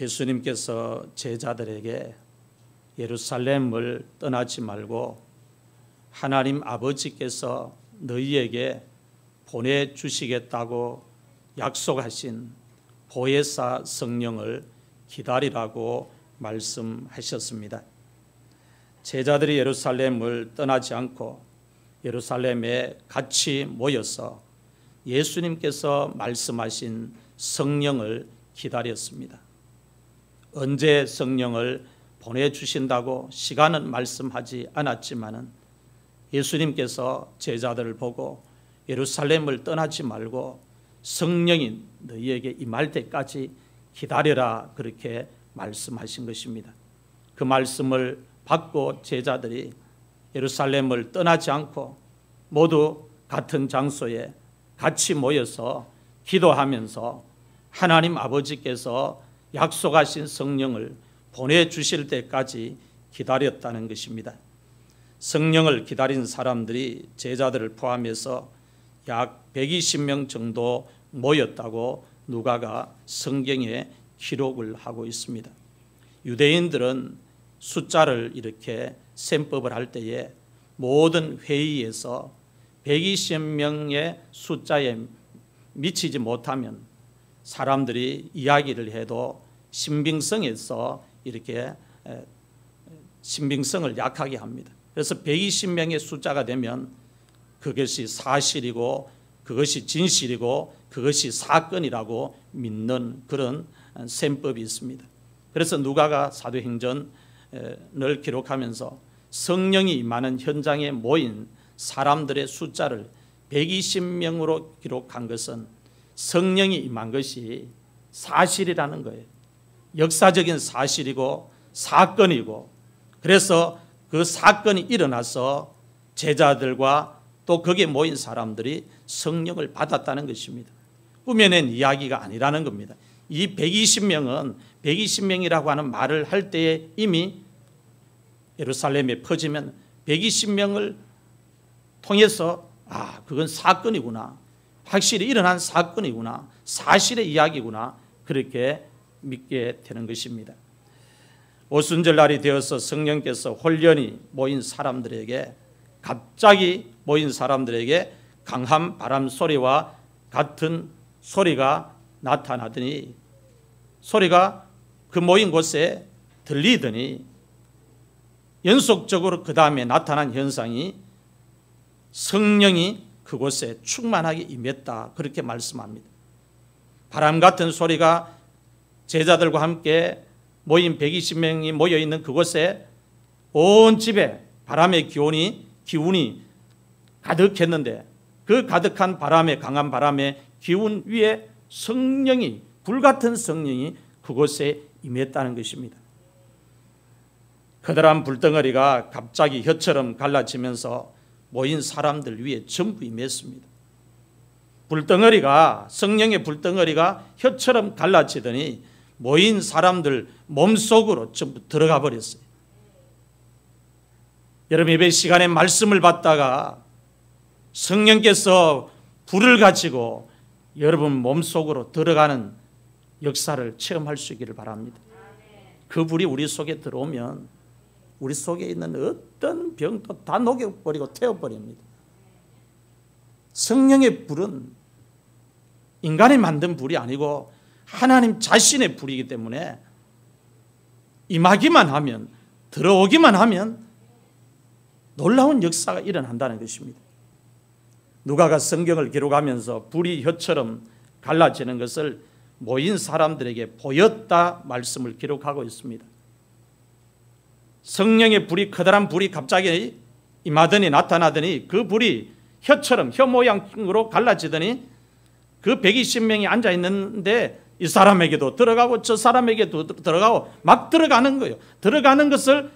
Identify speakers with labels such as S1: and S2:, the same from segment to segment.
S1: 예수님께서 제자들에게 예루살렘을 떠나지 말고 하나님 아버지께서 너희에게 보내주시겠다고 약속하신 보혜사 성령을 기다리라고 말씀하셨습니다. 제자들이 예루살렘을 떠나지 않고 예루살렘에 같이 모여서 예수님께서 말씀하신 성령을 기다렸습니다. 언제 성령을 보내주신다고 시간은 말씀하지 않았지만은 예수님께서 제자들을 보고 예루살렘을 떠나지 말고 성령이 너희에게 임할 때까지 기다려라 그렇게 말씀하신 것입니다. 그 말씀을 받고 제자들이 예루살렘을 떠나지 않고 모두 같은 장소에 같이 모여서 기도하면서 하나님 아버지께서 약속하신 성령을 보내주실 때까지 기다렸다는 것입니다. 성령을 기다린 사람들이 제자들을 포함해서 약 120명 정도 모였다고 누가가 성경에 기록을 하고 있습니다. 유대인들은 숫자를 이렇게 셈법을 할 때에 모든 회의에서 120명의 숫자에 미치지 못하면 사람들이 이야기를 해도 신빙성에서 이렇게 신빙성을 약하게 합니다. 그래서 120명의 숫자가 되면 그것이 사실이고 그것이 진실이고 그것이 사건이라고 믿는 그런 셈법이 있습니다. 그래서 누가가 사도행전을 기록하면서 성령이 임하는 현장에 모인 사람들의 숫자를 120명으로 기록한 것은 성령이 임한 것이 사실이라는 거예요. 역사적인 사실이고 사건이고, 그래서 그 사건이 일어나서 제자들과 또 거기에 모인 사람들이 성령을 받았다는 것입니다. 꾸며낸 이야기가 아니라는 겁니다. 이 120명은 120명이라고 하는 말을 할 때에 이미 예루살렘에 퍼지면 120명을 통해서 그건 사건이구나, 확실히 일어난 사건이구나, 사실의 이야기구나, 그렇게 믿게 되는 것입니다. 오순절날이 되어서 성령께서 홀연히 모인 사람들에게, 갑자기 모인 사람들에게 강한 바람 소리와 같은 소리가 나타나더니, 소리가 그 모인 곳에 들리더니 연속적으로 그 다음에 나타난 현상이 성령이 그곳에 충만하게 임했다, 그렇게 말씀합니다. 바람 같은 소리가 제자들과 함께 모인 120명이 모여있는 그곳에 온 집에 바람의 기운이 가득했는데, 그 가득한 바람의, 강한 바람의 기운 위에 성령이, 불같은 성령이 그곳에 임했다는 것입니다. 커다란 불덩어리가 갑자기 혀처럼 갈라지면서 모인 사람들 위에 전부 임했습니다. 불덩어리가, 성령의 불덩어리가 혀처럼 갈라지더니 모인 사람들 몸속으로 전부 들어가 버렸어요. 여러분, 예배 시간에 말씀을 받다가 성령께서 불을 가지고 여러분 몸속으로 들어가는 역사를 체험할 수 있기를 바랍니다. 그 불이 우리 속에 들어오면 우리 속에 있는 어떤 병도 다 녹여버리고 태워버립니다. 성령의 불은 인간이 만든 불이 아니고 하나님 자신의 불이기 때문에 임하기만 하면, 들어오기만 하면 놀라운 역사가 일어난다는 것입니다. 누가가 성경을 기록하면서 불이 혀처럼 갈라지는 것을 모인 사람들에게 보였다 말씀을 기록하고 있습니다. 성령의 불이, 커다란 불이 갑자기 임하더니, 나타나더니 그 불이 혀처럼, 혀 모양으로 갈라지더니 그 120명이 앉아 있는데 이 사람에게도 들어가고 저 사람에게도 들어가고 막 들어가는 거예요. 들어가는 것을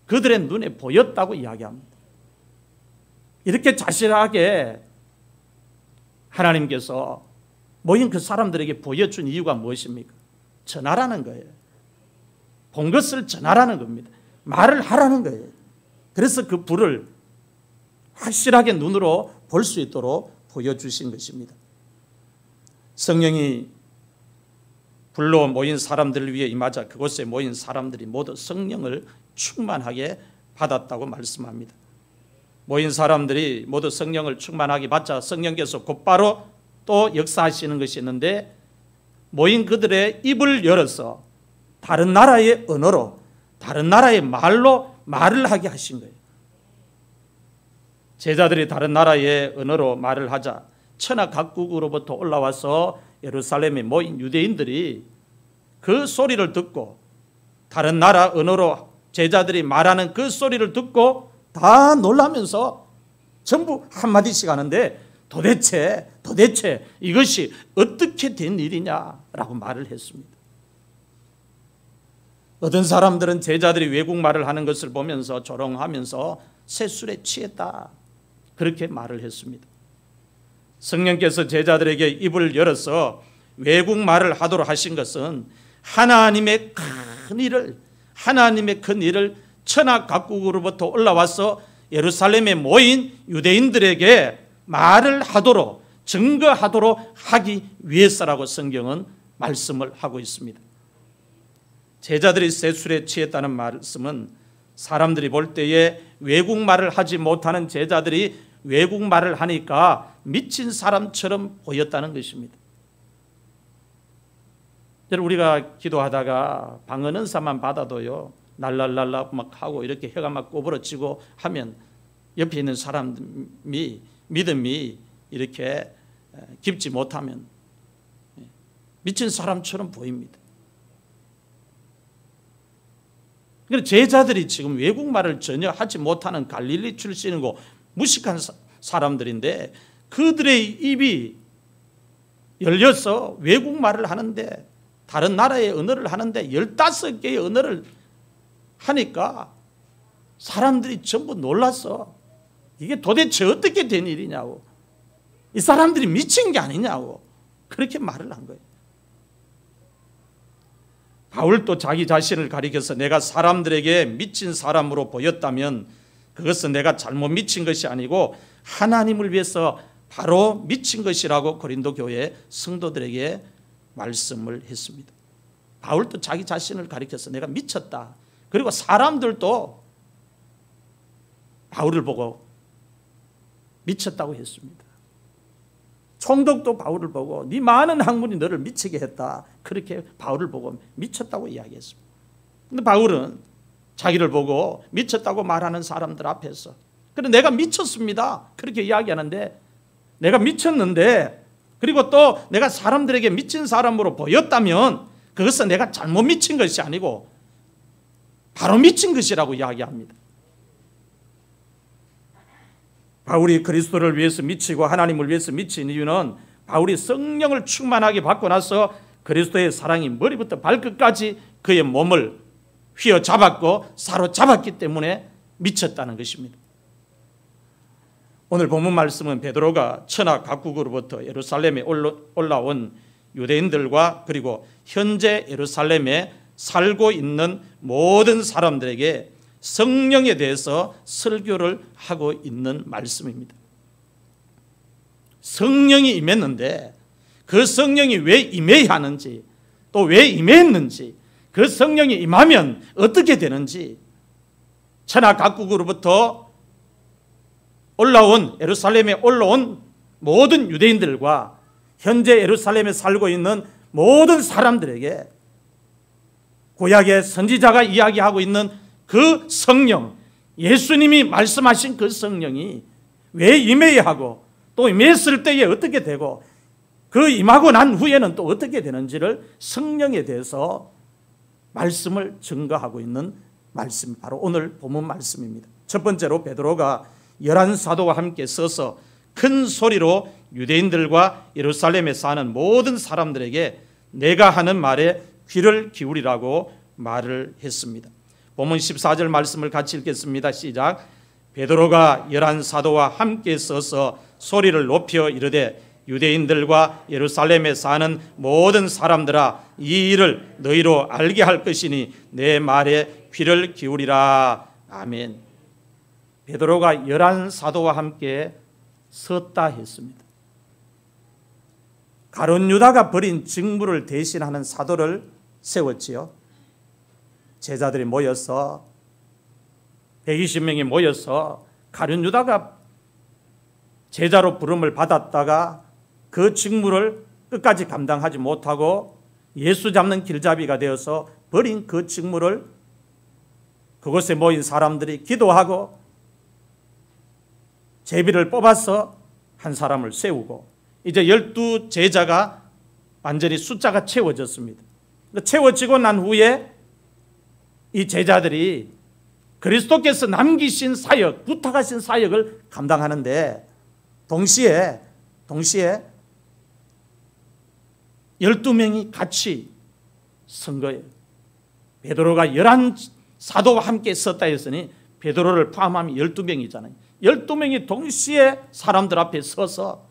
S1: 그들의 눈에 보였다고 이야기합니다. 이렇게 자신하게 하나님께서 모인 그 사람들에게 보여준 이유가 무엇입니까? 전하라는 거예요. 본 것을 전하라는 겁니다. 말을 하라는 거예요. 그래서 그 불을 확실하게 눈으로 볼 수 있도록 보여주신 것입니다. 성령이 불로 모인 사람들을 위해 임하자 그곳에 모인 사람들이 모두 성령을 충만하게 받았다고 말씀합니다. 모인 사람들이 모두 성령을 충만하게 받자 성령께서 곧바로 또 역사하시는 것이 있는데, 모인 그들의 입을 열어서 다른 나라의 언어로, 다른 나라의 말로 말을 하게 하신 거예요. 제자들이 다른 나라의 언어로 말을 하자 천하 각국으로부터 올라와서 예루살렘에 모인 유대인들이 그 소리를 듣고, 다른 나라 언어로 제자들이 말하는 그 소리를 듣고 다 놀라면서 전부 한마디씩 하는데, 도대체 이것이 어떻게 된 일이냐라고 말을 했습니다. 어떤 사람들은 제자들이 외국말을 하는 것을 보면서 조롱하면서 새술에 취했다, 그렇게 말을 했습니다. 성령께서 제자들에게 입을 열어서 외국말을 하도록 하신 것은 하나님의 큰 일을 천하 각국으로부터 올라와서 예루살렘에 모인 유대인들에게 말을 하도록, 증거하도록 하기 위해서라고 성경은 말씀을 하고 있습니다. 제자들이 새술에 취했다는 말씀은 사람들이 볼 때에 외국말을 하지 못하는 제자들이 외국말을 하니까 미친 사람처럼 보였다는 것입니다. 우리가 기도하다가 방언 은사만 받아도요, 날랄랄라 막 하고 이렇게 혀가 막 꼬부러지고 하면 옆에 있는 사람이 믿음이 이렇게 깊지 못하면 미친 사람처럼 보입니다. 제자들이 지금 외국말을 전혀 하지 못하는 갈릴리 출신이고 무식한 사람들인데, 그들의 입이 열려서 외국말을 하는데, 다른 나라의 언어를 하는데 15개의 언어를 하니까 사람들이 전부 놀랐어. 이게 도대체 어떻게 된 일이냐고, 이 사람들이 미친 게 아니냐고 그렇게 말을 한 거예요. 바울도 자기 자신을 가리켜서 내가 사람들에게 미친 사람으로 보였다면 그것은 내가 잘못 미친 것이 아니고 하나님을 위해서 바로 미친 것이라고 고린도 교회 성도들에게 말씀을 했습니다. 바울도 자기 자신을 가리켜서 내가 미쳤다. 그리고 사람들도 바울을 보고 미쳤다고 했습니다. 총독도 바울을 보고 네 많은 학문이 너를 미치게 했다, 그렇게 바울을 보고 미쳤다고 이야기했습니다. 그런데 바울은 자기를 보고 미쳤다고 말하는 사람들 앞에서 그래 내가 미쳤습니다 그렇게 이야기하는데, 내가 미쳤는데 그리고 또 내가 사람들에게 미친 사람으로 보였다면 그것은 내가 잘못 미친 것이 아니고 바로 미친 것이라고 이야기합니다. 바울이 그리스도를 위해서 미치고 하나님을 위해서 미친 이유는 바울이 성령을 충만하게 받고 나서 그리스도의 사랑이 머리부터 발끝까지 그의 몸을 휘어잡았고 사로잡았기 때문에 미쳤다는 것입니다. 오늘 본문 말씀은 베드로가 천하 각국으로부터 예루살렘에 올라온 유대인들과 그리고 현재 예루살렘에 살고 있는 모든 사람들에게 성령에 대해서 설교를 하고 있는 말씀입니다. 성령이 임했는데 그 성령이 왜 임해야 하는지, 또 왜 임했는지, 그 성령이 임하면 어떻게 되는지, 천하 각국으로부터 올라온 예루살렘에 올라온 모든 유대인들과 현재 예루살렘에 살고 있는 모든 사람들에게 구약의 선지자가 이야기하고 있는 그 성령, 예수님이 말씀하신 그 성령이 왜 임해야 하고 또 임했을 때에 어떻게 되고 그 임하고 난 후에는 또 어떻게 되는지를 성령에 대해서 말씀을 증거하고 있는 말씀, 바로 오늘 본문 말씀입니다. 첫 번째로 베드로가 11사도와 함께 서서 큰 소리로 유대인들과 예루살렘에 사는 모든 사람들에게 내가 하는 말에 귀를 기울이라고 말을 했습니다. 본문 14절 말씀을 같이 읽겠습니다. 시작. 베드로가 11사도와 함께 서서 소리를 높여 이르되 유대인들과 예루살렘에 사는 모든 사람들아, 이 일을 너희로 알게 할 것이니 내 말에 귀를 기울이라. 아멘. 베드로가 11사도와 함께 섰다 했습니다. 가룟 유다가 벌인 직무를 대신하는 사도를 세웠지요. 제자들이 모여서 120명이 모여서 가룟 유다가 제자로 부름을 받았다가 그 직무를 끝까지 감당하지 못하고 예수 잡는 길잡이가 되어서 버린 그 직무를 그곳에 모인 사람들이 기도하고 제비를 뽑아서 한 사람을 세우고 이제 12 제자가 완전히 숫자가 채워졌습니다. 채워지고 난 후에 이 제자들이 그리스도께서 남기신 사역, 부탁하신 사역을 감당하는데 동시에 12명이 같이 선 거예요. 베드로가 11 사도와 함께 섰다 했으니 베드로를 포함하면 12명이잖아요. 12명이 동시에 사람들 앞에 서서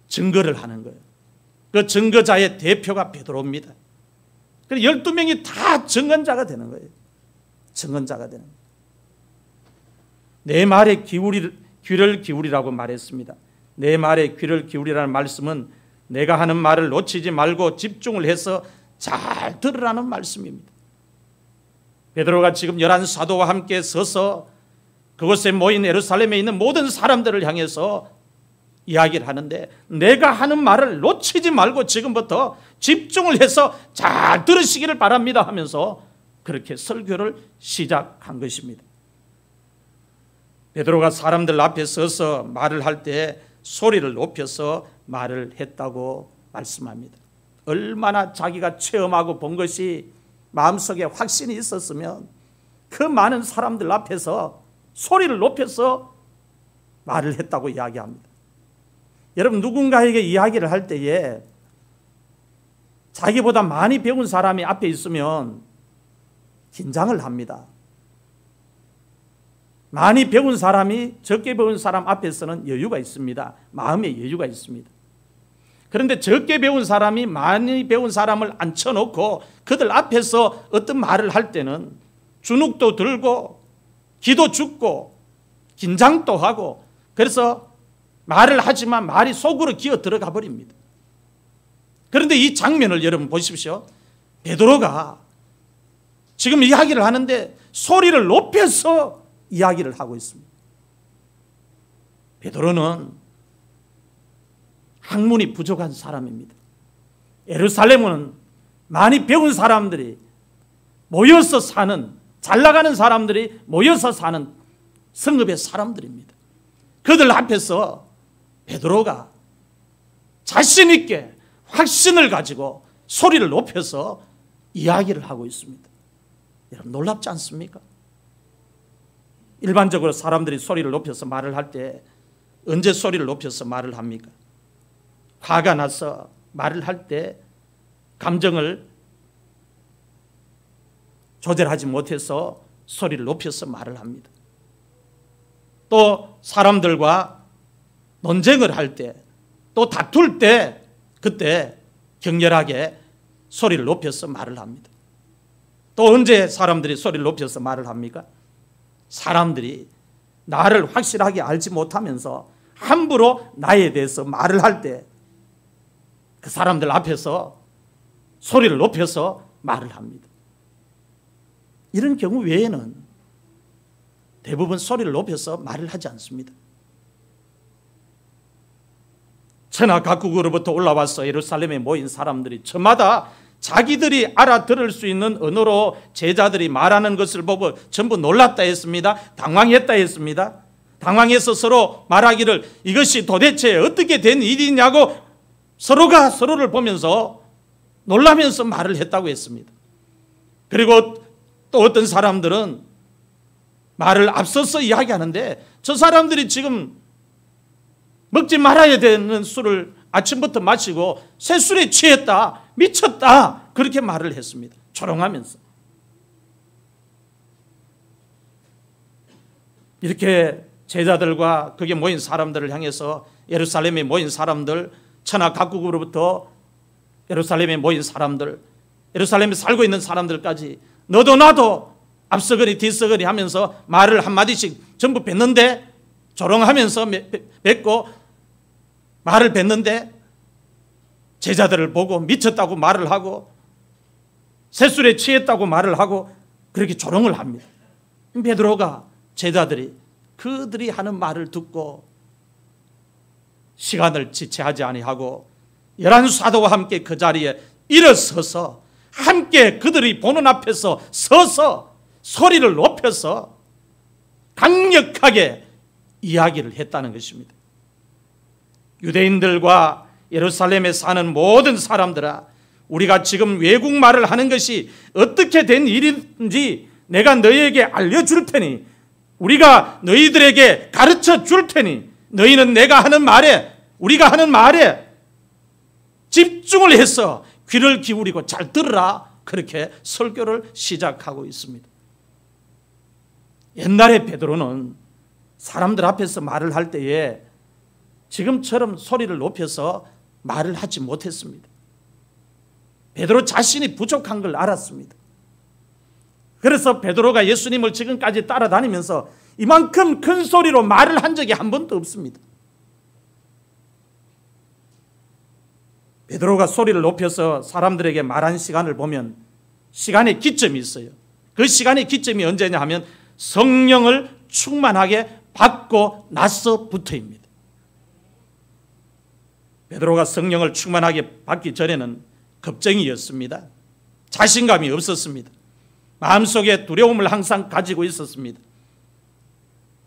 S1: 증거를 하는 거예요. 그 증거자의 대표가 베드로입니다. 그래서 12명이 다 증언자가 되는 거예요. 증언자가 되는 거예요. 내 말에 귀를 기울이라고 말했습니다. 내 말에 귀를 기울이라는 말씀은 내가 하는 말을 놓치지 말고 집중을 해서 잘 들으라는 말씀입니다. 베드로가 지금 11 사도와 함께 서서 그곳에 모인 예루살렘에 있는 모든 사람들을 향해서 이야기를 하는데 내가 하는 말을 놓치지 말고 지금부터 집중을 해서 잘 들으시기를 바랍니다 하면서 그렇게 설교를 시작한 것입니다. 베드로가 사람들 앞에 서서 말을 할 때 소리를 높여서 말을 했다고 말씀합니다. 얼마나 자기가 체험하고 본 것이 마음속에 확신이 있었으면 그 많은 사람들 앞에서 소리를 높여서 말을 했다고 이야기합니다. 여러분, 누군가에게 이야기를 할 때에 자기보다 많이 배운 사람이 앞에 있으면 긴장을 합니다. 많이 배운 사람이 적게 배운 사람 앞에서는 여유가 있습니다. 마음의 여유가 있습니다. 그런데 적게 배운 사람이 많이 배운 사람을 앉혀놓고 그들 앞에서 어떤 말을 할 때는 주눅도 들고 기도 죽고 긴장도 하고 그래서 말을 하지만 말이 속으로 기어 들어가 버립니다. 그런데 이 장면을 여러분 보십시오. 베드로가 지금 이야기를 하는데 소리를 높여서 이야기를 하고 있습니다. 베드로는 학문이 부족한 사람입니다. 예루살렘은 많이 배운 사람들이 모여서 사는, 잘 나가는 사람들이 모여서 사는 성읍의 사람들입니다. 그들 앞에서 베드로가 자신 있게 확신을 가지고 소리를 높여서 이야기를 하고 있습니다. 여러분, 놀랍지 않습니까? 일반적으로 사람들이 소리를 높여서 말을 할 때 언제 소리를 높여서 말을 합니까? 화가 나서 말을 할 때 감정을 조절하지 못해서 소리를 높여서 말을 합니다. 또 사람들과 논쟁을 할 때, 또 다툴 때 그때 격렬하게 소리를 높여서 말을 합니다. 또 언제 사람들이 소리를 높여서 말을 합니까? 사람들이 나를 확실하게 알지 못하면서 함부로 나에 대해서 말을 할 때 그 사람들 앞에서 소리를 높여서 말을 합니다. 이런 경우 외에는 대부분 소리를 높여서 말을 하지 않습니다. 천하 각국으로부터 올라와서 예루살렘에 모인 사람들이 저마다 자기들이 알아들을 수 있는 언어로 제자들이 말하는 것을 보고 전부 놀랐다 했습니다. 당황했다 했습니다. 당황해서 서로 말하기를 이것이 도대체 어떻게 된 일이냐고 서로가 서로를 보면서 놀라면서 말을 했다고 했습니다. 그리고 또 어떤 사람들은 말을 앞서서 이야기하는데 저 사람들이 지금 먹지 말아야 되는 술을 아침부터 마시고 새 술에 취했다, 미쳤다, 그렇게 말을 했습니다. 조롱하면서. 이렇게 제자들과 거기에 모인 사람들을 향해서 예루살렘에 모인 사람들, 천하 각국으로부터 예루살렘에 모인 사람들, 예루살렘에 살고 있는 사람들까지 너도 나도 앞서거니 뒤서거니 하면서 말을 한마디씩 전부 뱉는데 조롱하면서 뱉고 말을 뱉는데 제자들을 보고 미쳤다고 말을 하고 셋술에 취했다고 말을 하고 그렇게 조롱을 합니다. 베드로가 제자들이 그들이 하는 말을 듣고 시간을 지체하지 아니하고 11 사도와 함께 그 자리에 일어서서 함께 그들이 보는 앞에서 서서 소리를 높여서 강력하게 이야기를 했다는 것입니다. 유대인들과 예루살렘에 사는 모든 사람들아, 우리가 지금 외국말을 하는 것이 어떻게 된 일인지 내가 너희에게 알려줄 테니, 우리가 너희들에게 가르쳐 줄 테니 너희는 내가 하는 말에, 우리가 하는 말에 집중을 해서 귀를 기울이고 잘 들으라. 그렇게 설교를 시작하고 있습니다. 옛날에 베드로는 사람들 앞에서 말을 할 때에 지금처럼 소리를 높여서 말을 하지 못했습니다. 베드로 자신이 부족한 걸 알았습니다. 그래서 베드로가 예수님을 지금까지 따라다니면서 이만큼 큰 소리로 말을 한 적이 한 번도 없습니다. 베드로가 소리를 높여서 사람들에게 말한 시간을 보면 시간의 기점이 있어요. 그 시간의 기점이 언제냐 하면 성령을 충만하게 받고 나서부터입니다. 베드로가 성령을 충만하게 받기 전에는 겁쟁이였습니다. 자신감이 없었습니다. 마음속에 두려움을 항상 가지고 있었습니다.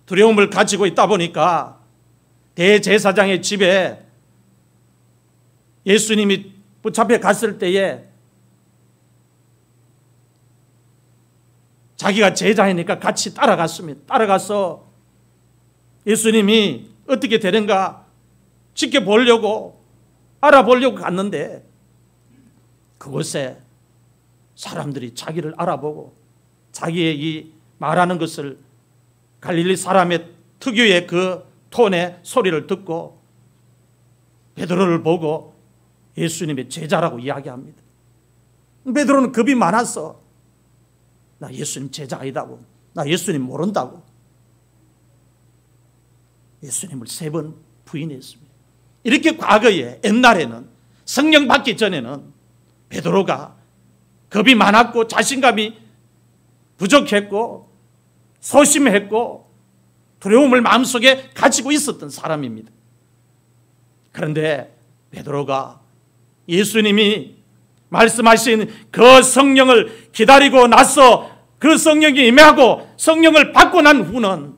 S1: 두려움을 가지고 있다 보니까 대제사장의 집에 예수님이 붙잡혀 갔을 때에 자기가 제자이니까 같이 따라갔습니다. 따라가서 예수님이 어떻게 되는가 지켜보려고, 알아보려고 갔는데 그곳에 사람들이 자기를 알아보고 자기의 이 말하는 것을 갈릴리 사람의 특유의 그 톤의 소리를 듣고 베드로를 보고 예수님의 제자라고 이야기합니다. 베드로는 겁이 많아서 나 예수님 제자 아니다고, 나 예수님 모른다고 예수님을 3번 부인했습니다. 이렇게 과거에, 옛날에는, 성령 받기 전에는 베드로가 겁이 많았고 자신감이 부족했고 소심했고 두려움을 마음속에 가지고 있었던 사람입니다. 그런데 베드로가 예수님이 말씀하신 그 성령을 기다리고 나서 그 성령이 임하고 성령을 받고 난 후는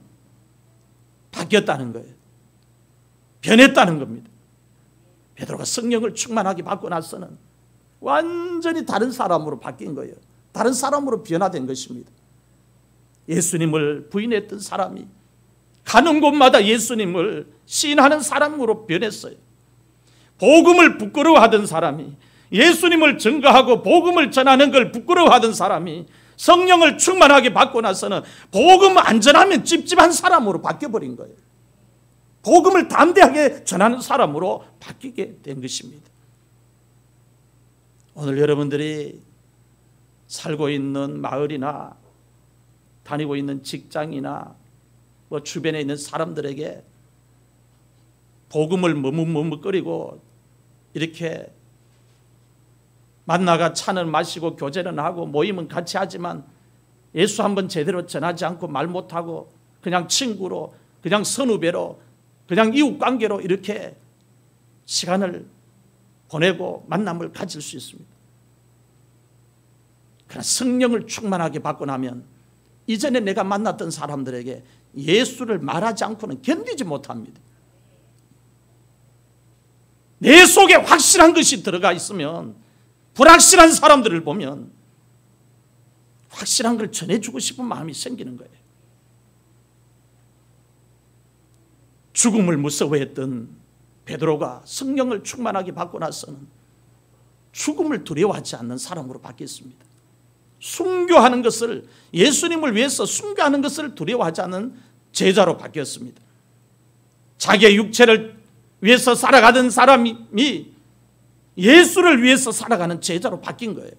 S1: 바뀌었다는 거예요. 변했다는 겁니다. 베드로가 성령을 충만하게 받고 나서는 완전히 다른 사람으로 바뀐 거예요. 다른 사람으로 변화된 것입니다. 예수님을 부인했던 사람이 가는 곳마다 예수님을 시인하는 사람으로 변했어요. 복음을 부끄러워하던 사람이, 예수님을 증거하고 복음을 전하는 걸 부끄러워하던 사람이 성령을 충만하게 받고 나서는 복음 안 전하면 찝찝한 사람으로 바뀌어버린 거예요. 복음을 담대하게 전하는 사람으로 바뀌게 된 것입니다. 오늘 여러분들이 살고 있는 마을이나 다니고 있는 직장이나 뭐 주변에 있는 사람들에게 복음을 머뭇머뭇거리고 이렇게 만나가 차는 마시고 교제는 하고 모임은 같이 하지만 예수 한번 제대로 전하지 않고 말 못하고 그냥 친구로, 그냥 선후배로, 그냥 이웃관계로 이렇게 시간을 보내고 만남을 가질 수 있습니다. 그러나 성령을 충만하게 받고 나면 이전에 내가 만났던 사람들에게 예수를 말하지 않고는 견디지 못합니다. 내 속에 확실한 것이 들어가 있으면 불확실한 사람들을 보면 확실한 걸 전해주고 싶은 마음이 생기는 거예요. 죽음을 무서워했던 베드로가 성령을 충만하게 받고 나서는 죽음을 두려워하지 않는 사람으로 바뀌었습니다. 순교하는 것을, 예수님을 위해서 순교하는 것을 두려워하지 않는 제자로 바뀌었습니다. 자기의 육체를 위해서 살아가던 사람이 예수를 위해서 살아가는 제자로 바뀐 거예요.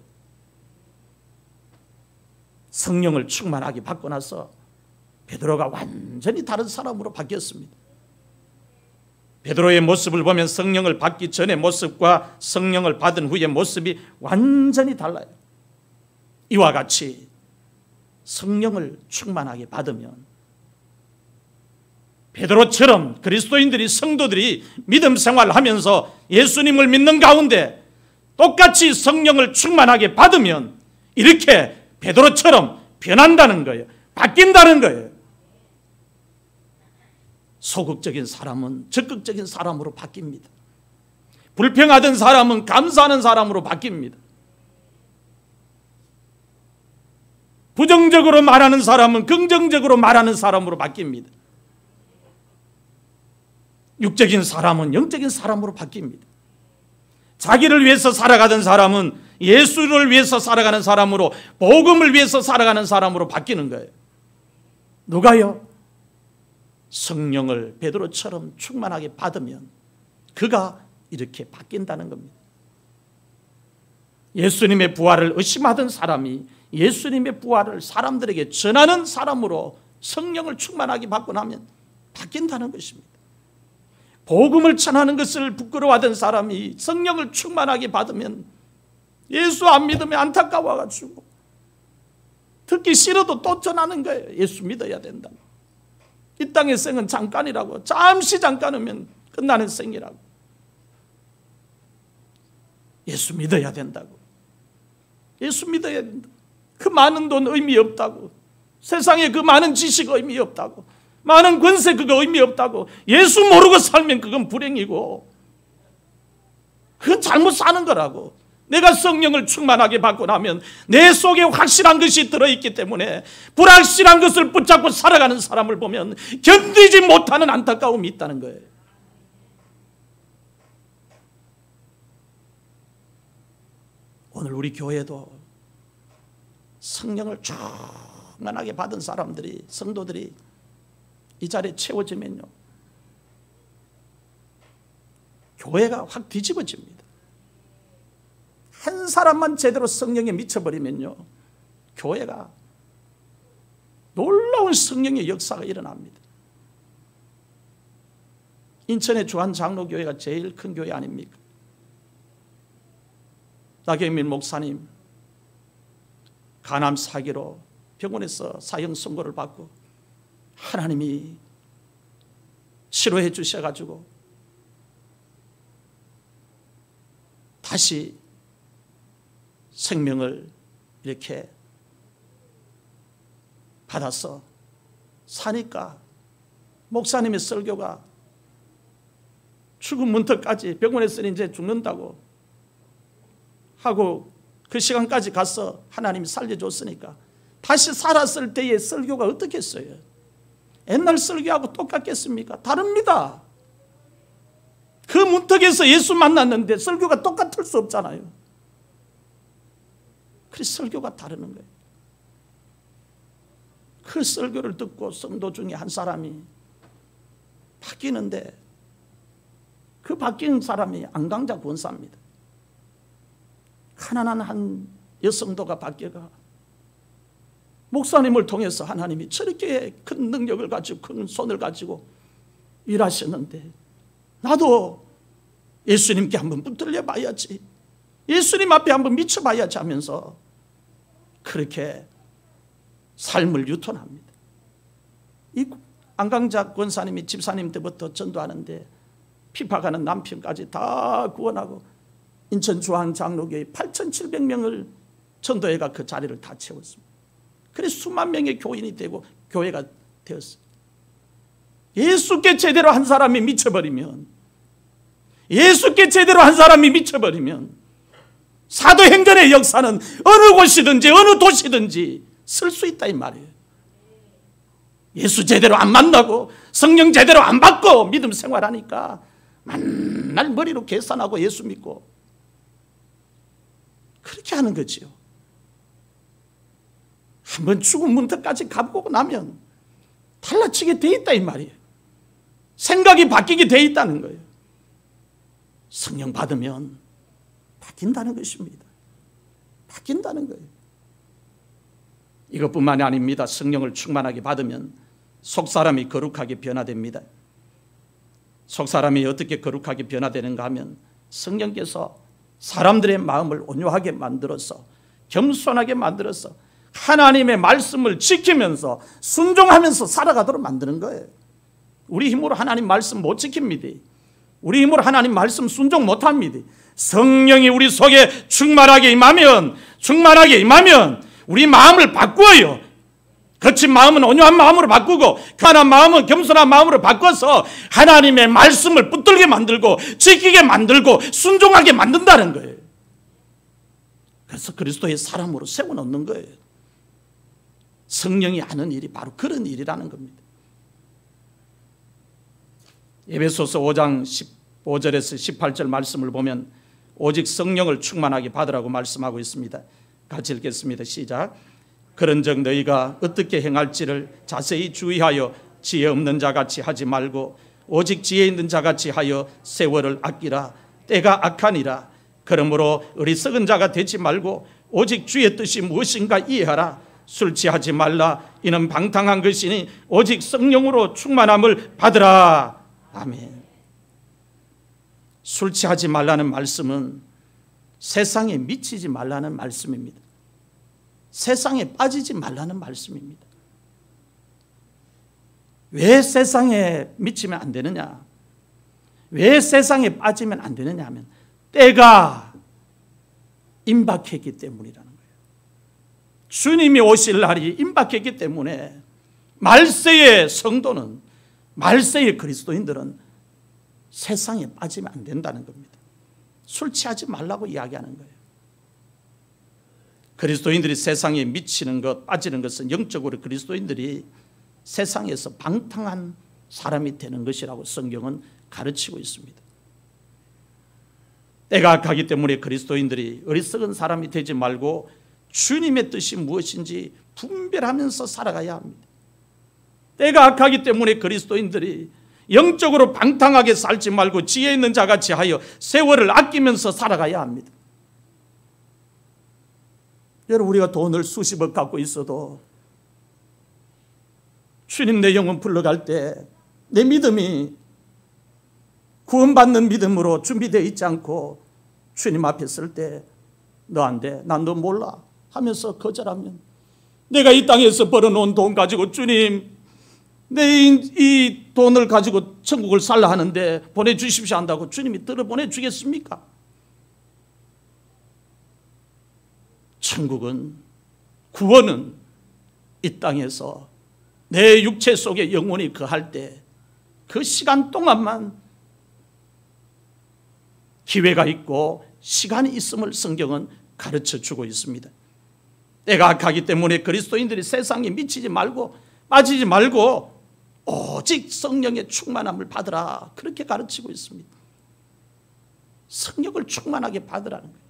S1: 성령을 충만하게 받고 나서 베드로가 완전히 다른 사람으로 바뀌었습니다. 베드로의 모습을 보면 성령을 받기 전의 모습과 성령을 받은 후의 모습이 완전히 달라요. 이와 같이 성령을 충만하게 받으면 베드로처럼 그리스도인들이, 성도들이 믿음 생활하면서 예수님을 믿는 가운데 똑같이 성령을 충만하게 받으면 이렇게 베드로처럼 변한다는 거예요. 바뀐다는 거예요. 소극적인 사람은 적극적인 사람으로 바뀝니다. 불평하던 사람은 감사하는 사람으로 바뀝니다. 부정적으로 말하는 사람은 긍정적으로 말하는 사람으로 바뀝니다. 육적인 사람은 영적인 사람으로 바뀝니다. 자기를 위해서 살아가던 사람은 예수를 위해서 살아가는 사람으로, 복음을 위해서 살아가는 사람으로 바뀌는 거예요. 누가요? 성령을 베드로처럼 충만하게 받으면 그가 이렇게 바뀐다는 겁니다. 예수님의 부활을 의심하던 사람이 예수님의 부활을 사람들에게 전하는 사람으로 성령을 충만하게 받고 나면 바뀐다는 것입니다. 복음을 전하는 것을 부끄러워하던 사람이 성령을 충만하게 받으면 예수 안 믿으면 안타까워가지고 듣기 싫어도 또 전하는 거예요. 예수 믿어야 된다. 이 땅의 생은 잠깐이라고. 잠시 잠깐이면 끝나는 생이라고. 예수 믿어야 된다고. 예수 믿어야 된다. 그 많은 돈 의미 없다고. 세상에 그 많은 지식 의미 없다고. 많은 권세 그거 의미 없다고. 예수 모르고 살면 그건 불행이고 그건 잘못 사는 거라고. 내가 성령을 충만하게 받고 나면 내 속에 확실한 것이 들어있기 때문에 불확실한 것을 붙잡고 살아가는 사람을 보면 견디지 못하는 안타까움이 있다는 거예요. 오늘 우리 교회도 성령을 충만하게 받은 사람들이, 성도들이 이 자리에 채워지면요, 교회가 확 뒤집어집니다. 한 사람만 제대로 성령에 미쳐버리면요, 교회가 놀라운 성령의 역사가 일어납니다. 인천의 주한장로교회가 제일 큰 교회 아닙니까? 나경민 목사님 간암 사기로 병원에서 사형 선고를 받고 하나님이 치료해 주셔가지고 다시 생명을 이렇게 받아서 사니까 목사님의 설교가 죽음 문턱까지, 병원에서 이제 죽는다고 하고 그 시간까지 가서 하나님이 살려줬으니까 다시 살았을 때의 설교가 어떻겠어요? 옛날 설교하고 똑같겠습니까? 다릅니다. 그 문턱에서 예수 만났는데 설교가 똑같을 수 없잖아요. 그래서 설교가 다르는 거예요. 그 설교를 듣고 성도 중에 한 사람이 바뀌는데 그 바뀐 사람이 안강자 권사입니다. 가난한 한 여성도가 바뀌어가 목사님을 통해서 하나님이 저렇게 큰 능력을 가지고 큰 손을 가지고 일하셨는데 나도 예수님께 한번 붙들려 봐야지, 예수님 앞에 한번 미쳐봐야지 하면서 그렇게 삶을 유턴합니다. 이 안강자 권사님이 집사님 때부터 전도하는데 피파가는 남편까지 다 구원하고 인천 주한장로교회 8,700명을 전도회가 그 자리를 다 채웠습니다. 그래서 수만 명의 교인이 되고 교회가 되었어요. 예수께 제대로 한 사람이 미쳐버리면, 예수께 제대로 한 사람이 미쳐버리면 사도행전의 역사는 어느 곳이든지 어느 도시든지 쓸 수 있다 이 말이에요. 예수 제대로 안 만나고 성령 제대로 안 받고 믿음 생활하니까 맨날 머리로 계산하고 예수 믿고 그렇게 하는 거지요. 한번 죽은 문턱까지 가보고 나면 달라지게 돼 있다 이 말이에요. 생각이 바뀌게 돼 있다는 거예요. 성령 받으면 바뀐다는 것입니다. 바뀐다는 거예요. 이것뿐만이 아닙니다. 성령을 충만하게 받으면 속사람이 거룩하게 변화됩니다. 속사람이 어떻게 거룩하게 변화되는가 하면 성령께서 사람들의 마음을 온유하게 만들어서 겸손하게 만들어서 하나님의 말씀을 지키면서 순종하면서 살아가도록 만드는 거예요. 우리 힘으로 하나님 말씀 못 지킵니다. 우리 힘으로 하나님 말씀 순종 못합니다. 성령이 우리 속에 충만하게 임하면 우리 마음을 바꾸어요. 거친 마음은 온유한 마음으로 바꾸고 가난한 마음은 겸손한 마음으로 바꿔서 하나님의 말씀을 붙들게 만들고 지키게 만들고 순종하게 만든다는 거예요. 그래서 그리스도의 사람으로 세워놓는 거예요. 성령이 하는 일이 바로 그런 일이라는 겁니다. 에베소서 5장 15절에서 18절 말씀을 보면 오직 성령을 충만하게 받으라고 말씀하고 있습니다. 같이 읽겠습니다. 시작. 그런즉 너희가 어떻게 행할지를 자세히 주의하여 지혜 없는 자같이 하지 말고 오직 지혜 있는 자같이 하여 세월을 아끼라. 때가 악하니라. 그러므로 어리석은 자가 되지 말고 오직 주의 뜻이 무엇인가 이해하라. 술 취하지 말라. 이는 방탕한 것이니 오직 성령으로 충만함을 받으라. 아멘. 술 취하지 말라는 말씀은 세상에 미치지 말라는 말씀입니다. 세상에 빠지지 말라는 말씀입니다. 왜 세상에 미치면 안 되느냐? 왜 세상에 빠지면 안 되느냐 하면 때가 임박했기 때문이라는 거예요. 주님이 오실 날이 임박했기 때문에 말세의 성도는, 말세의 그리스도인들은 세상에 빠지면 안 된다는 겁니다. 술 취하지 말라고 이야기하는 거예요. 그리스도인들이 세상에 미치는 것, 빠지는 것은 영적으로 그리스도인들이 세상에서 방탕한 사람이 되는 것이라고 성경은 가르치고 있습니다. 때가 악하기 때문에 그리스도인들이 어리석은 사람이 되지 말고 주님의 뜻이 무엇인지 분별하면서 살아가야 합니다. 때가 악하기 때문에 그리스도인들이 영적으로 방탕하게 살지 말고 지혜 있는 자같이 하여 세월을 아끼면서 살아가야 합니다. 여러분, 우리가 돈을 수십억 갖고 있어도 주님 내 영혼 불러갈 때 내 믿음이 구원받는 믿음으로 준비되어 있지 않고 주님 앞에 설 때 너 안 돼, 난 너 몰라 하면서 거절하면 내가 이 땅에서 벌어놓은 돈 가지고 주님 내 이 돈을 가지고 천국을 살라 하는데 보내주십시오 한다고 주님이 들어 보내주겠습니까? 천국은, 구원은 이 땅에서 내 육체 속에 영혼이 거할 때 그 시간 동안만 기회가 있고 시간이 있음을 성경은 가르쳐 주고 있습니다. 때가 악하기 때문에 그리스도인들이 세상에 미치지 말고 빠지지 말고 오직 성령의 충만함을 받으라, 그렇게 가르치고 있습니다. 성령을 충만하게 받으라는 거예요.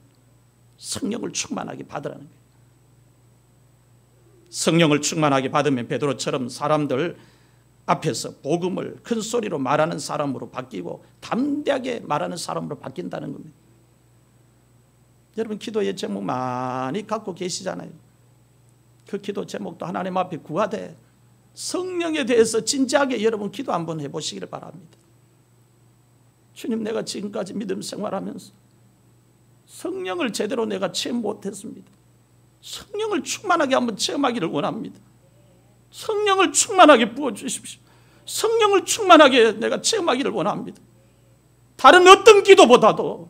S1: 성령을 충만하게 받으라는 거예요. 성령을 충만하게 받으면 베드로처럼 사람들 앞에서 복음을 큰 소리로 말하는 사람으로 바뀌고 담대하게 말하는 사람으로 바뀐다는 겁니다. 여러분, 기도의 제목 많이 갖고 계시잖아요. 그 기도 제목도 하나님 앞에 구하되 성령에 대해서 진지하게 여러분 기도 한번 해보시기를 바랍니다. 주님, 내가 지금까지 믿음 생활하면서 성령을 제대로 내가 체험 못했습니다. 성령을 충만하게 한번 체험하기를 원합니다. 성령을 충만하게 부어주십시오. 성령을 충만하게 내가 체험하기를 원합니다. 다른 어떤 기도보다도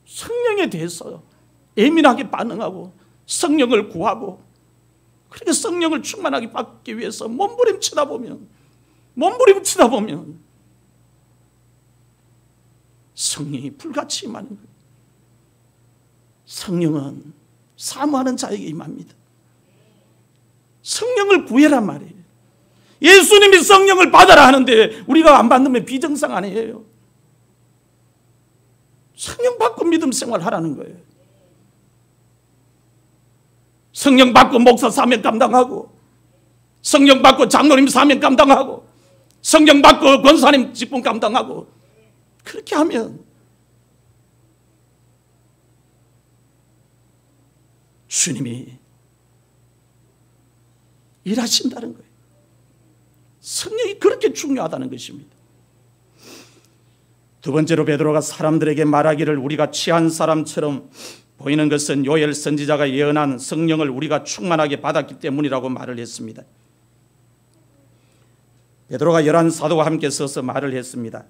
S1: 성령에 대해서 예민하게 반응하고 성령을 구하고, 그렇게 성령을 충만하게 받기 위해서 몸부림치다 보면 성령이 불같이 임하는 거예요. 성령은 사모하는 자에게 임합니다. 성령을 구해란 말이에요. 예수님이 성령을 받아라 하는데 우리가 안 받으면 비정상 아니에요. 성령 받고 믿음 생활하라는 거예요. 성령 받고 목사 사명 감당하고, 성령 받고 장로님 사명 감당하고, 성령 받고 권사님 직분 감당하고, 그렇게 하면 주님이 일하신다는 거예요. 성령이 그렇게 중요하다는 것입니다. 두 번째로 베드로가 사람들에게 말하기를 우리가 취한 사람처럼 보이는 것은 요엘 선지자가 예언한 성령을 우리가 충만하게 받았기 때문이라고 말을 했습니다. 베드로가 11 사도와 함께 서서 말을 했습니다.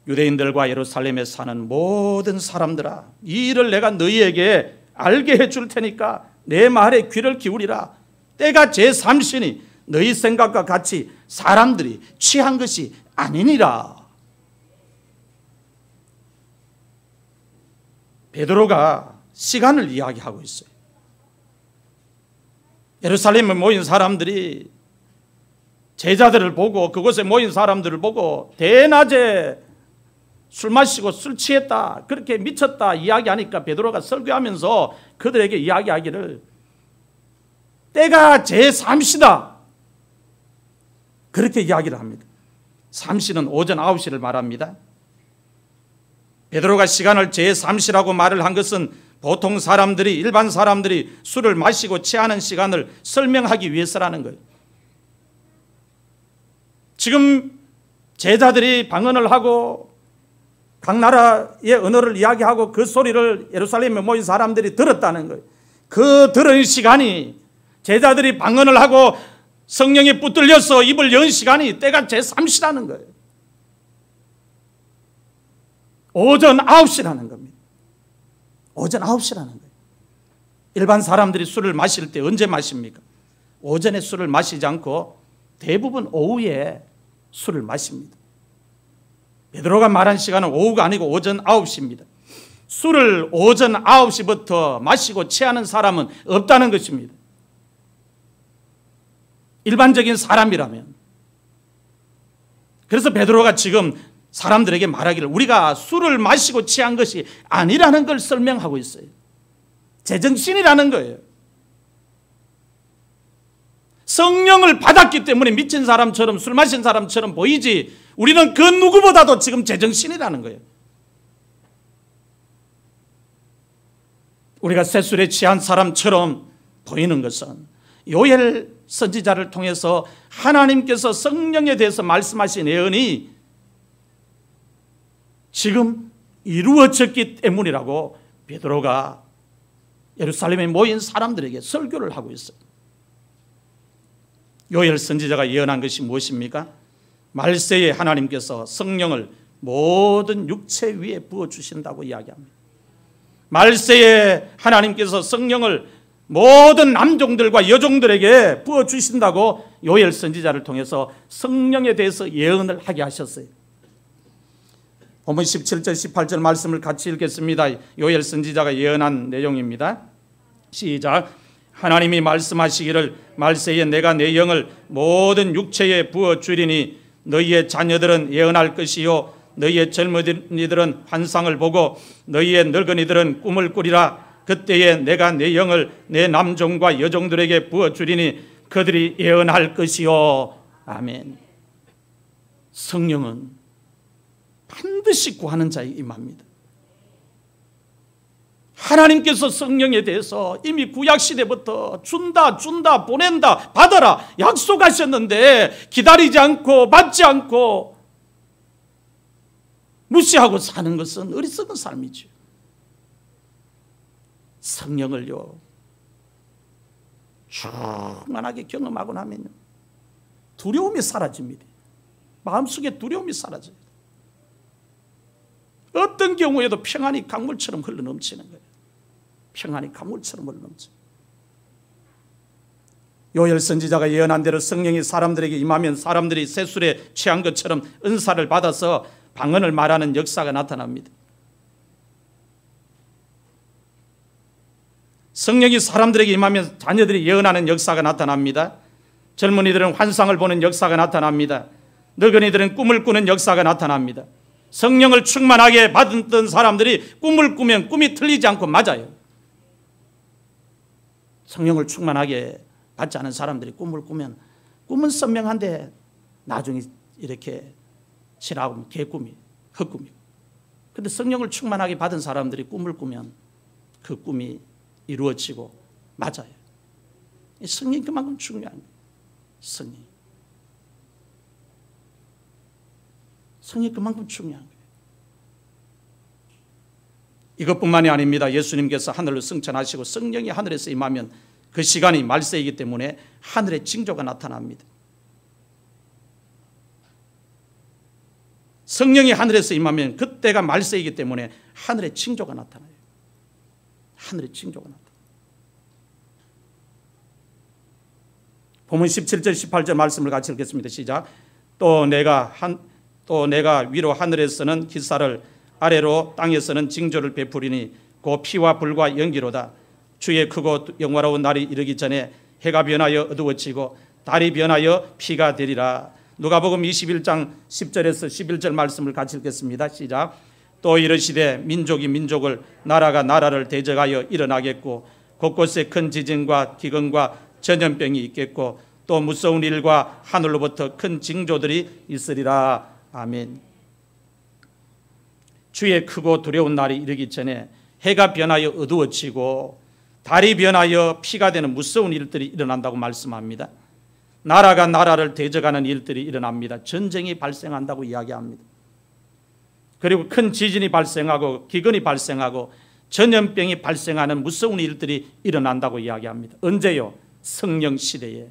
S1: 유대인들과 예루살렘에 사는 모든 사람들아, 이 일을 내가 너희에게 알게 해줄 테니까 내 말에 귀를 기울이라. 때가 제3시니 너희 생각과 같이 사람들이 취한 것이 아니니라. 베드로가 시간을 이야기하고 있어요. 예루살렘에 모인 사람들이 제자들을 보고, 그곳에 모인 사람들을 보고 대낮에 술 마시고 술 취했다, 그렇게 미쳤다 이야기하니까 베드로가 설교하면서 그들에게 이야기하기를 때가 제3시다, 그렇게 이야기를 합니다. 3시는 오전 9시를 말합니다. 베드로가 시간을 제3시라고 말을 한 것은 보통 사람들이, 일반 사람들이 술을 마시고 취하는 시간을 설명하기 위해서라는 거예요. 지금 제자들이 방언을 하고 각 나라의 언어를 이야기하고 그 소리를 예루살렘에 모인 사람들이 들었다는 거예요. 그 들은 시간이, 제자들이 방언을 하고 성령에 붙들려서 입을 연 시간이 때가 제3시라는 거예요. 오전 9시라는 겁니다. 오전 9시라는 거예요. 일반 사람들이 술을 마실 때 언제 마십니까? 오전에 술을 마시지 않고 대부분 오후에 술을 마십니다. 베드로가 말한 시간은 오후가 아니고 오전 9시입니다. 술을 오전 9시부터 마시고 취하는 사람은 없다는 것입니다. 일반적인 사람이라면. 그래서 베드로가 지금 사람들에게 말하기를 우리가 술을 마시고 취한 것이 아니라는 걸 설명하고 있어요. 제정신이라는 거예요. 성령을 받았기 때문에 미친 사람처럼, 술 마신 사람처럼 보이지, 우리는 그 누구보다도 지금 제정신이라는 거예요. 우리가 쇠술에 취한 사람처럼 보이는 것은 요엘 선지자를 통해서 하나님께서 성령에 대해서 말씀하신 예언이 지금 이루어졌기 때문이라고 베드로가 예루살렘에 모인 사람들에게 설교를 하고 있어요. 요엘 선지자가 예언한 것이 무엇입니까? 말세에 하나님께서 성령을 모든 육체 위에 부어주신다고 이야기합니다. 말세에 하나님께서 성령을 모든 남종들과 여종들에게 부어주신다고 요엘 선지자를 통해서 성령에 대해서 예언을 하게 하셨어요. 본문 17절 18절 말씀을 같이 읽겠습니다. 요엘 선지자가 예언한 내용입니다. 시작. 하나님이 말씀하시기를 말세에 내가 내 영을 모든 육체에 부어주리니 너희의 자녀들은 예언할 것이요 너희의 젊은이들은 환상을 보고 너희의 늙은이들은 꿈을 꾸리라. 그때에 내가 내 영을 내 남종과 여종들에게 부어주리니 그들이 예언할 것이요. 아멘. 성령은 반드시 구하는 자에 임합니다. 하나님께서 성령에 대해서 이미 구약시대부터 준다, 보낸다, 받아라 약속하셨는데 기다리지 않고 받지 않고 무시하고 사는 것은 어리석은 삶이죠. 성령을요 충만하게 경험하고 나면 두려움이 사라집니다. 마음속에 두려움이 사라져요. 어떤 경우에도 평안이 강물처럼 흘러넘치는 거예요. 평안이 강물처럼 흘러넘쳐요. 요엘 선지자가 예언한 대로 성령이 사람들에게 임하면 사람들이 쇠술에 취한 것처럼 은사를 받아서 방언을 말하는 역사가 나타납니다. 성령이 사람들에게 임하면 자녀들이 예언하는 역사가 나타납니다. 젊은이들은 환상을 보는 역사가 나타납니다. 늙은이들은 꿈을 꾸는 역사가 나타납니다. 성령을 충만하게 받았던 사람들이 꿈을 꾸면 꿈이 틀리지 않고 맞아요. 성령을 충만하게 받지 않은 사람들이 꿈을 꾸면 꿈은 선명한데 나중에 이렇게 지나가면 개꿈이, 헛꿈이고. 그런데 성령을 충만하게 받은 사람들이 꿈을 꾸면 그 꿈이 이루어지고 맞아요. 성령이 그만큼 중요한 거예요. 성령이 그만큼 중요한 거예요. 이것뿐만이 아닙니다. 예수님께서 하늘로 승천하시고 성령이 하늘에서 임하면 그 시간이 말세이기 때문에 하늘의 징조가 나타납니다. 성령이 하늘에서 임하면 그때가 말세이기 때문에 하늘의 징조가 나타나요. 하늘의 징조가 나타나요. 본문 17절 18절 말씀을 같이 읽겠습니다. 시작. 또 내가 위로 하늘에서는 기사를 아래로 땅에서는 징조를 베푸리니 그 피와 불과 연기로다. 주의 크고 영화로운 날이 이르기 전에 해가 변하여 어두워지고 달이 변하여 피가 되리라. 누가복음 21장 10절에서 11절 말씀을 같이 읽겠습니다. 시작. 또 이르시되 민족이 민족을 나라가 나라를 대적하여 일어나겠고 곳곳에 큰 지진과 기근과 전염병이 있겠고 또 무서운 일과 하늘로부터 큰 징조들이 있으리라. 아멘. 주의 크고 두려운 날이 이르기 전에 해가 변하여 어두워지고 달이 변하여 피가 되는 무서운 일들이 일어난다고 말씀합니다. 나라가 나라를 대적하는 일들이 일어납니다. 전쟁이 발생한다고 이야기합니다. 그리고 큰 지진이 발생하고 기근이 발생하고 전염병이 발생하는 무서운 일들이 일어난다고 이야기합니다. 언제요? 성령 시대에.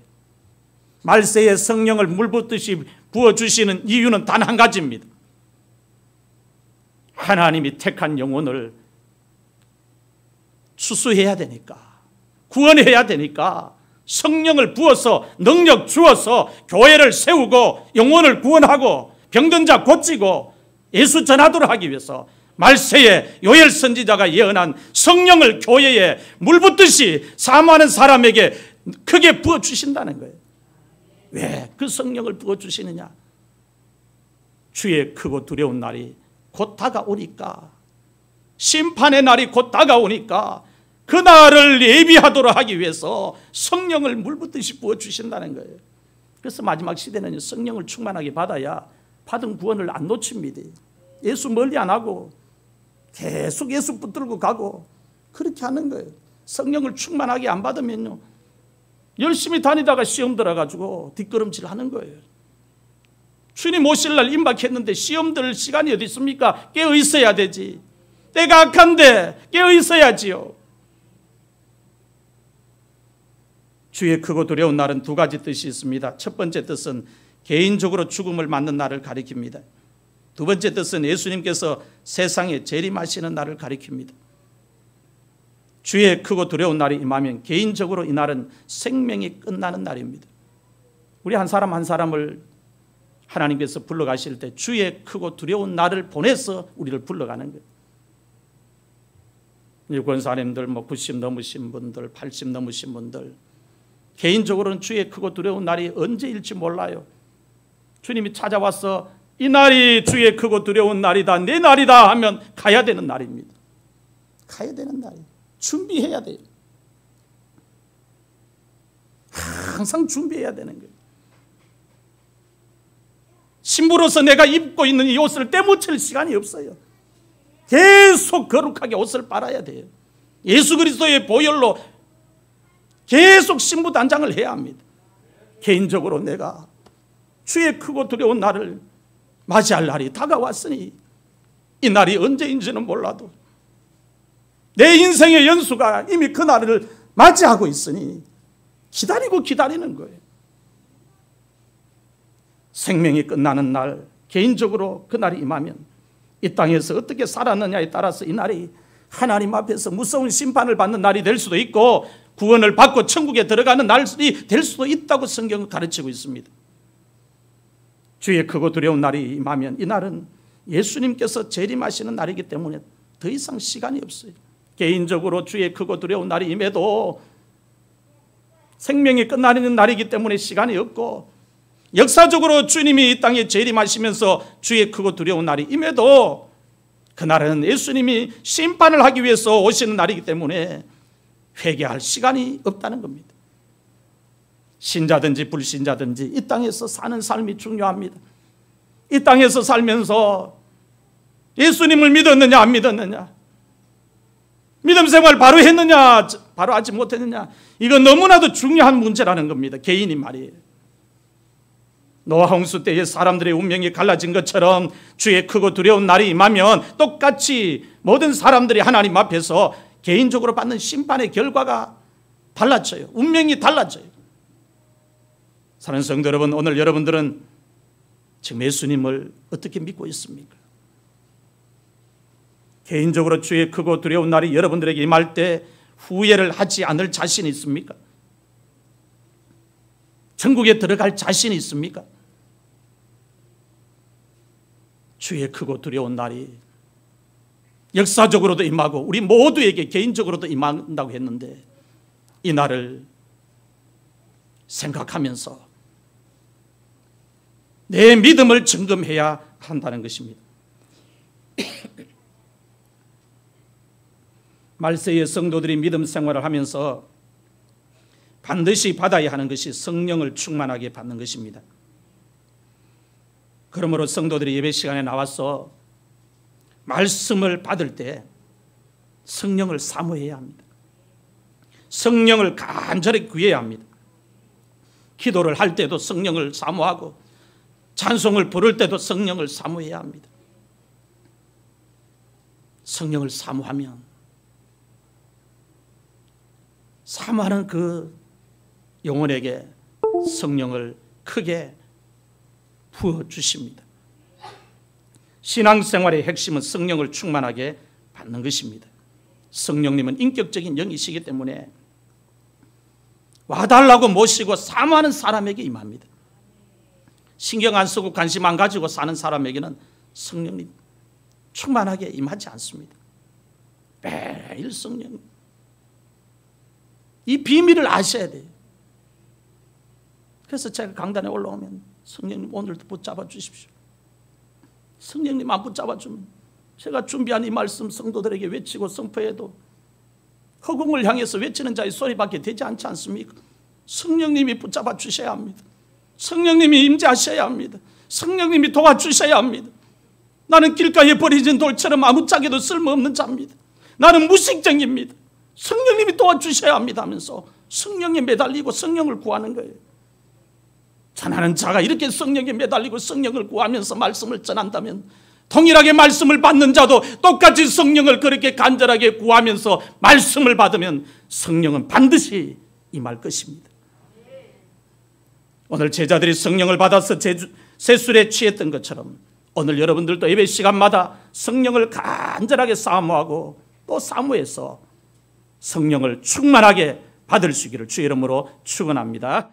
S1: 말세에 성령을 물붓듯이 부어주시는 이유는 단 한 가지입니다. 하나님이 택한 영혼을 추수해야 되니까, 구원해야 되니까 성령을 부어서 능력 주어서 교회를 세우고 영혼을 구원하고 병든 자 고치고 예수 전하도록 하기 위해서 말세에 요엘 선지자가 예언한 성령을 교회에 물붓듯이 사모하는 사람에게 크게 부어주신다는 거예요. 왜 그 성령을 부어주시느냐? 주의 크고 두려운 날이 곧 다가오니까, 심판의 날이 곧 다가오니까 그 날을 예비하도록 하기 위해서 성령을 물붓듯이 부어주신다는 거예요. 그래서 마지막 시대는 성령을 충만하게 받아야 받은 구원을 안 놓칩니다. 예수 멀리 안 하고 계속 예수 붙들고 가고 그렇게 하는 거예요. 성령을 충만하게 안 받으면요, 열심히 다니다가 시험 들어가지고 뒷걸음질 하는 거예요. 주님 오실 날 임박했는데 시험 들 시간이 어디 있습니까? 깨어 있어야 되지. 때가 악한데 깨어 있어야지요. 주의 크고 두려운 날은 두 가지 뜻이 있습니다. 첫 번째 뜻은 개인적으로 죽음을 맞는 날을 가리킵니다. 두 번째 뜻은 예수님께서 세상에 재림하시는 날을 가리킵니다. 주의 크고 두려운 날이 임하면 개인적으로 이 날은 생명이 끝나는 날입니다. 우리 한 사람 한 사람을 하나님께서 불러가실 때 주의 크고 두려운 날을 보내서 우리를 불러가는 거예요. 권사님들, 90 넘으신 분들, 80 넘으신 분들, 개인적으로는 주의 크고 두려운 날이 언제일지 몰라요. 주님이 찾아와서 이 날이 주의 크고 두려운 날이다, 내 날이다 하면 가야 되는 날입니다. 가야 되는 날이에요. 준비해야 돼요. 항상 준비해야 되는 거예요. 신부로서 내가 입고 있는 이 옷을 떼묻힐 시간이 없어요. 계속 거룩하게 옷을 빨아야 돼요. 예수 그리스도의 보혈로 계속 신부 단장을 해야 합니다. 개인적으로 내가 주의 크고 두려운 날을 맞이할 날이 다가왔으니 이 날이 언제인지는 몰라도 내 인생의 연수가 이미 그 날을 맞이하고 있으니 기다리고 기다리는 거예요. 생명이 끝나는 날, 개인적으로 그 날이 임하면 이 땅에서 어떻게 살았느냐에 따라서 이 날이 하나님 앞에서 무서운 심판을 받는 날이 될 수도 있고 구원을 받고 천국에 들어가는 날이 될 수도 있다고 성경은 가르치고 있습니다. 주의 크고 두려운 날이 임하면 이 날은 예수님께서 재림하시는 날이기 때문에 더 이상 시간이 없어요. 개인적으로 주의 크고 두려운 날이 임해도 생명이 끝나는 날이기 때문에 시간이 없고, 역사적으로 주님이 이 땅에 재림하시면서 주의 크고 두려운 날이 임해도 그날은 예수님이 심판을 하기 위해서 오시는 날이기 때문에 회개할 시간이 없다는 겁니다. 신자든지 불신자든지 이 땅에서 사는 삶이 중요합니다. 이 땅에서 살면서 예수님을 믿었느냐 안 믿었느냐, 믿음 생활 바로 했느냐 바로 하지 못했느냐, 이건 너무나도 중요한 문제라는 겁니다. 개인이 말이에요. 노아 홍수 때에 사람들의 운명이 갈라진 것처럼 주의 크고 두려운 날이 임하면 똑같이 모든 사람들이 하나님 앞에서 개인적으로 받는 심판의 결과가 달라져요. 운명이 달라져요. 사랑하는 성도 여러분, 오늘 여러분들은 지금 예수님을 어떻게 믿고 있습니까? 개인적으로 주의 크고 두려운 날이 여러분들에게 임할 때 후회를 하지 않을 자신이 있습니까? 천국에 들어갈 자신이 있습니까? 주의 크고 두려운 날이 역사적으로도 임하고 우리 모두에게 개인적으로도 임한다고 했는데 이 날을 생각하면서 내 믿음을 점검해야 한다는 것입니다. 말세의 성도들이 믿음 생활을 하면서 반드시 받아야 하는 것이 성령을 충만하게 받는 것입니다. 그러므로 성도들이 예배 시간에 나와서 말씀을 받을 때 성령을 사모해야 합니다. 성령을 간절히 구해야 합니다. 기도를 할 때도 성령을 사모하고 찬송을 부를 때도 성령을 사모해야 합니다. 성령을 사모하면 사모하는 그 영혼에게 성령을 크게 부어주십니다. 신앙생활의 핵심은 성령을 충만하게 받는 것입니다. 성령님은 인격적인 영이시기 때문에 와달라고 모시고 사모하는 사람에게 임합니다. 신경 안 쓰고 관심 안 가지고 사는 사람에게는 성령님 충만하게 임하지 않습니다. 매일 성령님. 이 비밀을 아셔야 돼요. 그래서 제가 강단에 올라오면 성령님 오늘도 붙잡아 주십시오. 성령님 안 붙잡아 주면 제가 준비한 이 말씀 성도들에게 외치고 선포해도 허공을 향해서 외치는 자의 소리밖에 되지 않지 않습니까? 성령님이 붙잡아 주셔야 합니다. 성령님이 임재하셔야 합니다. 성령님이 도와주셔야 합니다. 나는 길가에 버려진 돌처럼 아무짝에도 쓸모없는 자입니다. 나는 무식쟁입니다. 성령님이 도와주셔야 합니다 하면서 성령에 매달리고 성령을 구하는 거예요. 전하는 자가 이렇게 성령에 매달리고 성령을 구하면서 말씀을 전한다면 동일하게 말씀을 받는 자도 똑같이 성령을 그렇게 간절하게 구하면서 말씀을 받으면 성령은 반드시 임할 것입니다. 오늘 제자들이 성령을 받아서 세술에 취했던 것처럼 오늘 여러분들도 예배 시간마다 성령을 간절하게 사모하고 또 사모해서 성령을 충만하게 받을 수 있기를 주의 이름으로 축원합니다.